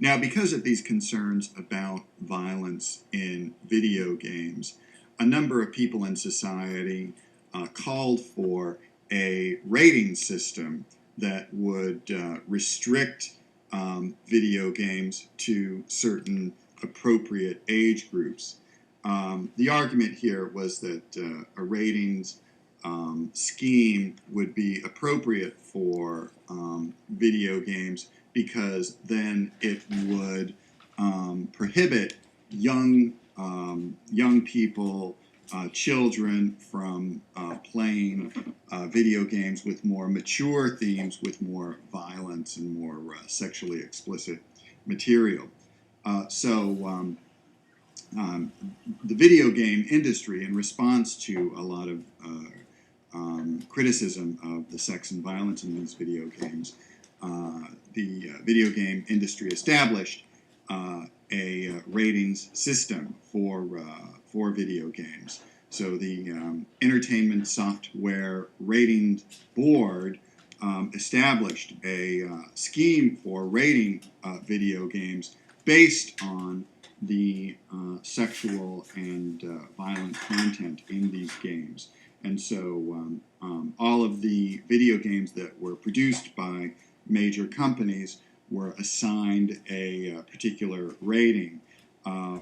Now, because of these concerns about violence in video games, a number of people in society called for a rating system that would restrict video games to certain appropriate age groups. The argument here was that a ratings scheme would be appropriate for video games because then it would prohibit young people, children, from playing video games with more mature themes, with more violence and more sexually explicit material. The video game industry, in response to a lot of criticism of the sex and violence in these video games, the video game industry established a ratings system for video games. So the Entertainment Software Ratings Board established a scheme for rating video games based on the sexual and violent content in these games. And so all of the video games that were produced by major companies were assigned a particular rating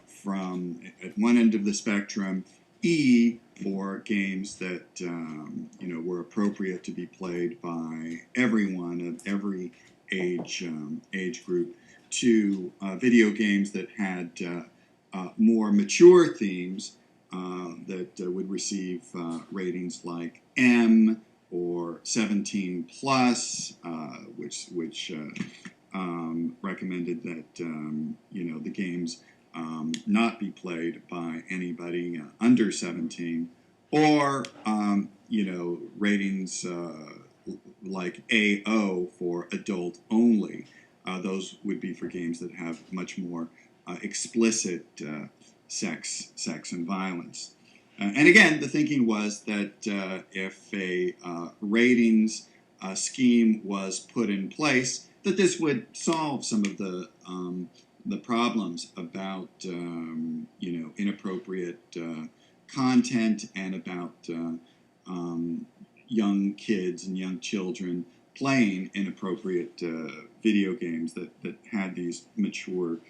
from, at one end of the spectrum, E for games that were appropriate to be played by everyone of every age group, to video games that had more mature themes that would receive ratings like M or 17 plus, which recommended that the games not be played by anybody under 17, or ratings like AO for adult only. Those would be for games that have much more explicit sex and violence. And again, the thinking was that if a ratings scheme was put in place, that this would solve some of the problems about inappropriate content, and about young kids and young children playing inappropriate video games that had these mature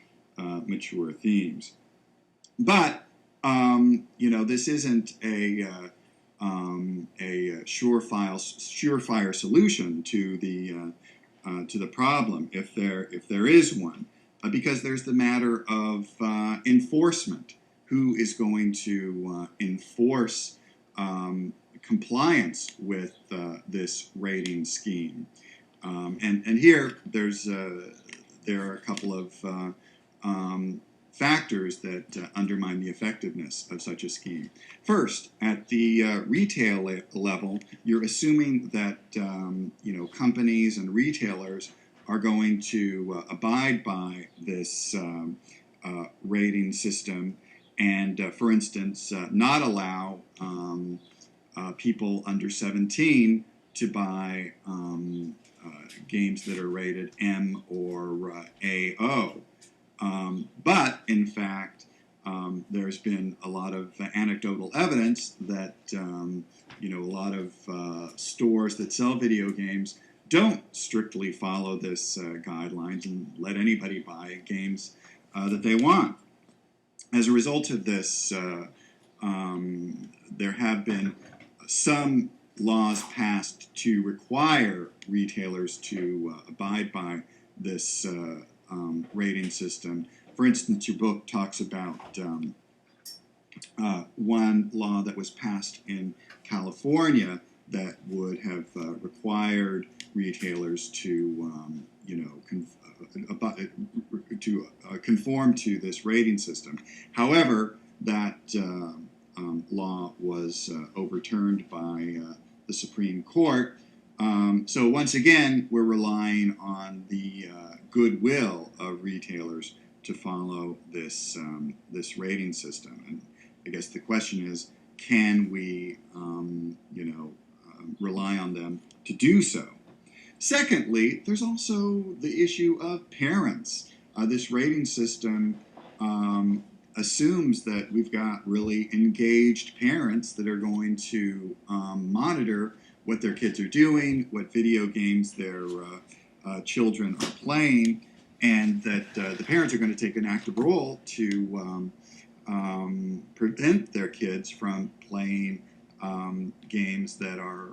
themes. But this isn't a surefire solution to the problem, if there is one, because there's the matter of enforcement. Who is going to enforce compliance with this rating scheme? And here there are a couple of factors that undermine the effectiveness of such a scheme. First, at the retail level, you're assuming that companies and retailers are going to abide by this rating system, and for instance, not allow people under 17 to buy games that are rated M or AO. But in fact, there's been a lot of anecdotal evidence that a lot of stores that sell video games don't strictly follow this guidelines and let anybody buy games that they want. As a result of this, there have been some laws passed to require retailers to abide by this rating system. For instance, your book talks about one law that was passed in California that would have required retailers to conform to this rating system. However, that law was overturned by the Supreme Court. So once again, we're relying on the goodwill of retailers to follow this rating system. And I guess the question is, can we rely on them to do so? Secondly, there's also the issue of parents. this rating system assumes that we've got really engaged parents that are going to monitor what their kids are doing, what video games their children are playing, and that the parents are going to take an active role to prevent their kids from playing games that are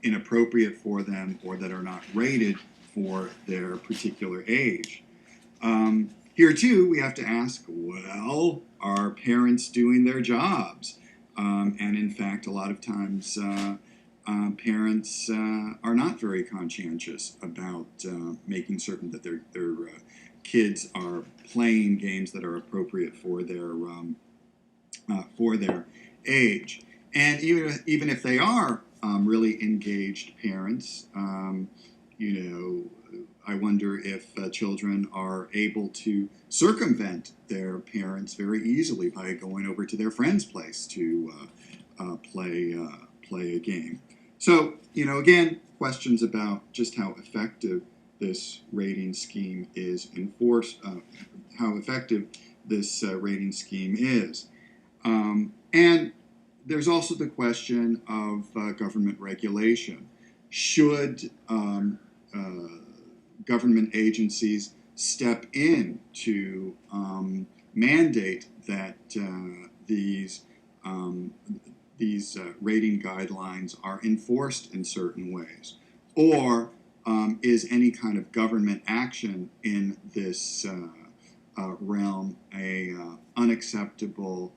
inappropriate for them or that are not rated for their particular age. Here too, we have to ask, well, are parents doing their jobs? And in fact, a lot of times parents are not very conscientious about making certain that their kids are playing games that are appropriate for their age. And even if they are really engaged parents, you know, I wonder if children are able to circumvent their parents very easily by going over to their friend's place to play a game. So, you know, again, questions about just how effective this rating scheme is enforced, how effective this rating scheme is. And there's also the question of government regulation. Should government agencies step in to mandate that these rating guidelines are enforced in certain ways? Or is any kind of government action in this realm a unacceptable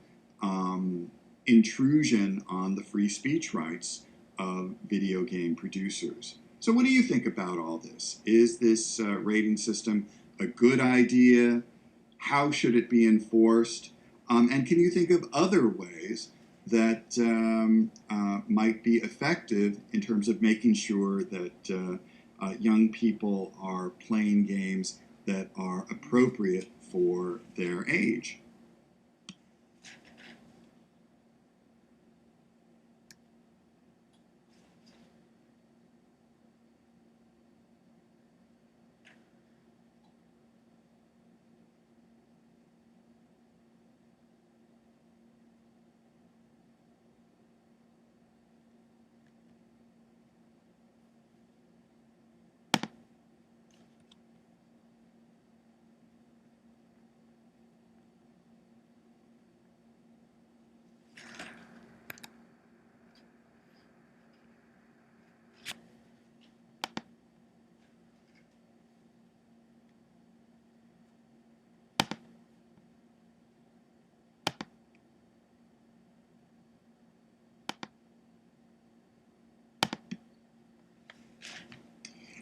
intrusion on the free speech rights of video game producers? So what do you think about all this? Is this rating system a good idea? How should it be enforced? And can you think of other ways that might be effective in terms of making sure that young people are playing games that are appropriate for their age?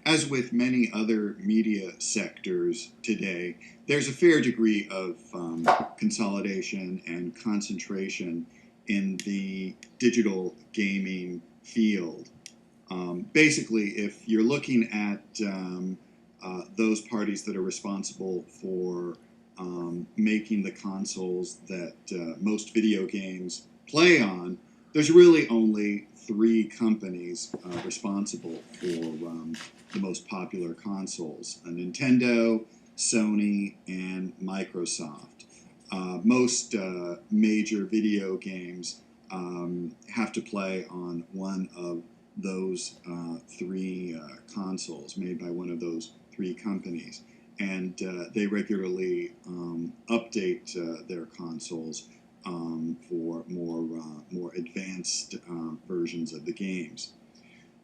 As with many other media sectors today, there's a fair degree of consolidation and concentration in the digital gaming field. Basically, if you're looking at those parties that are responsible for making the consoles that most video games play on, there's really only three companies responsible for the most popular consoles: Nintendo, Sony, and Microsoft. Most major video games have to play on one of those three consoles made by one of those three companies. And they regularly update their consoles for more advanced versions of the games.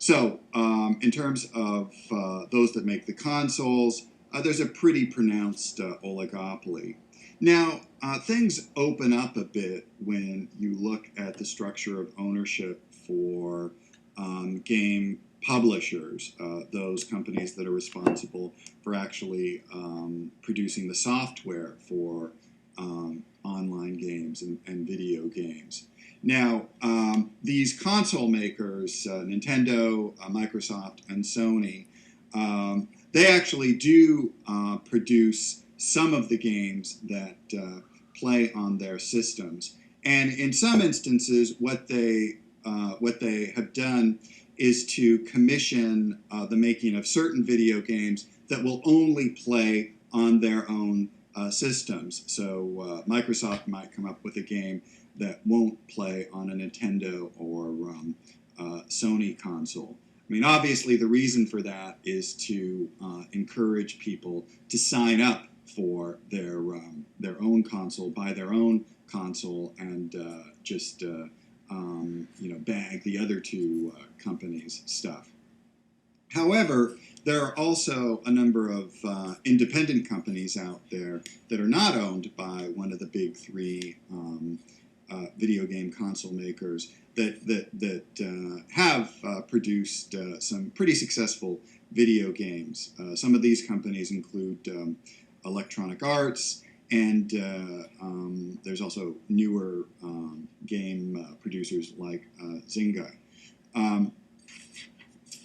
So, in terms of those that make the consoles, there's a pretty pronounced oligopoly. Now, things open up a bit when you look at the structure of ownership for game publishers, those companies that are responsible for actually producing the software for online games and video games. Now, these console makers, Nintendo, Microsoft, and Sony, they actually do produce some of the games that play on their systems. And in some instances, what they have done is to commission the making of certain video games that will only play on their own systems. So Microsoft might come up with a game that won't play on a Nintendo or Sony console. I mean, obviously, the reason for that is to encourage people to sign up for their own console, buy their own console, and just bag the other two companies' stuff. However, there are also a number of independent companies out there that are not owned by one of the big three video game console makers that have produced some pretty successful video games. Some of these companies include Electronic Arts, and there's also newer game producers like Zynga.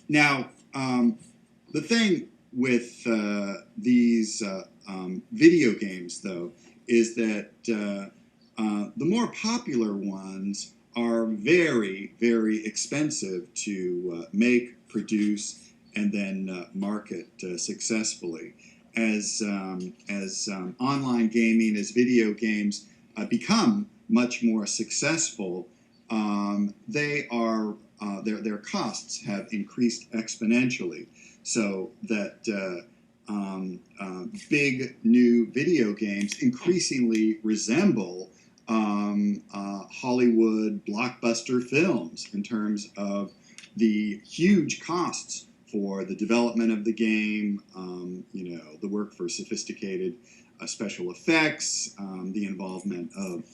Now, the thing with these video games, though, is that the more popular ones are very, very expensive to make, produce, and then market successfully. As online gaming, as video games become much more successful, they are their costs have increased exponentially, so that big new video games increasingly resemble Hollywood blockbuster films in terms of the huge costs for the development of the game, the work for sophisticated special effects, the involvement of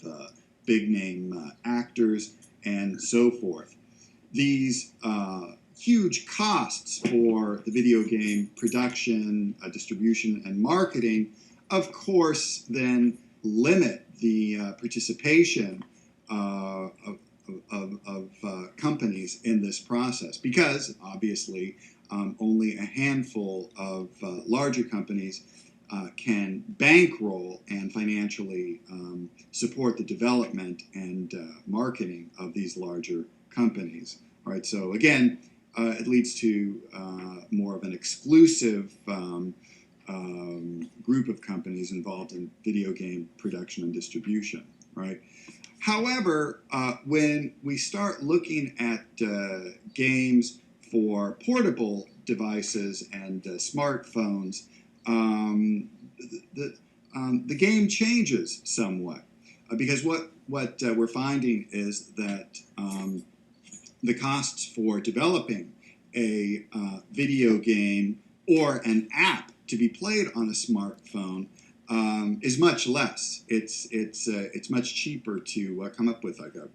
big name actors, and so forth. These huge costs for the video game production, distribution, and marketing, of course, then limit the participation of companies in this process, because obviously only a handful of larger companies can bankroll and financially support the development and marketing of these larger companies. All right, so again, it leads to more of an exclusive group of companies involved in video game production and distribution, right? However, when we start looking at games for portable devices and smartphones, the game changes somewhat, because what we're finding is that the costs for developing a video game or an app to be played on a smartphone is much less. It's much cheaper to come up with like a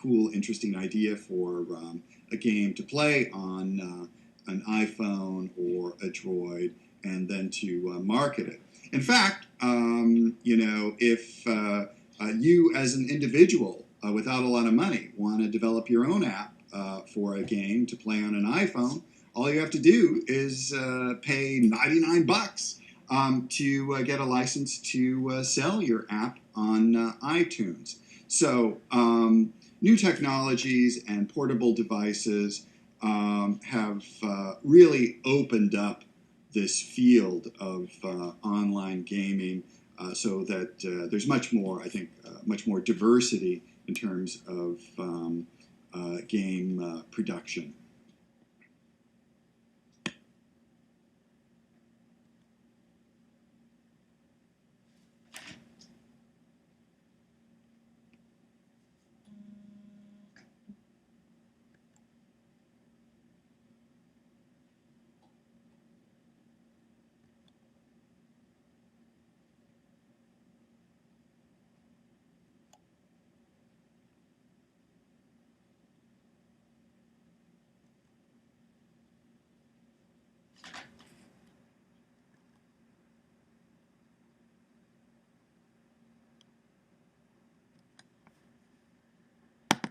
cool, interesting idea for a game to play on an iPhone or a Droid, and then to market it. In fact, if you as an individual without a lot of money want to develop your own app for a game to play on an iPhone, all you have to do is pay $99 to get a license to sell your app on iTunes. So new technologies and portable devices have really opened up this field of online gaming, so that there's much more, I think, much more diversity in terms of game production.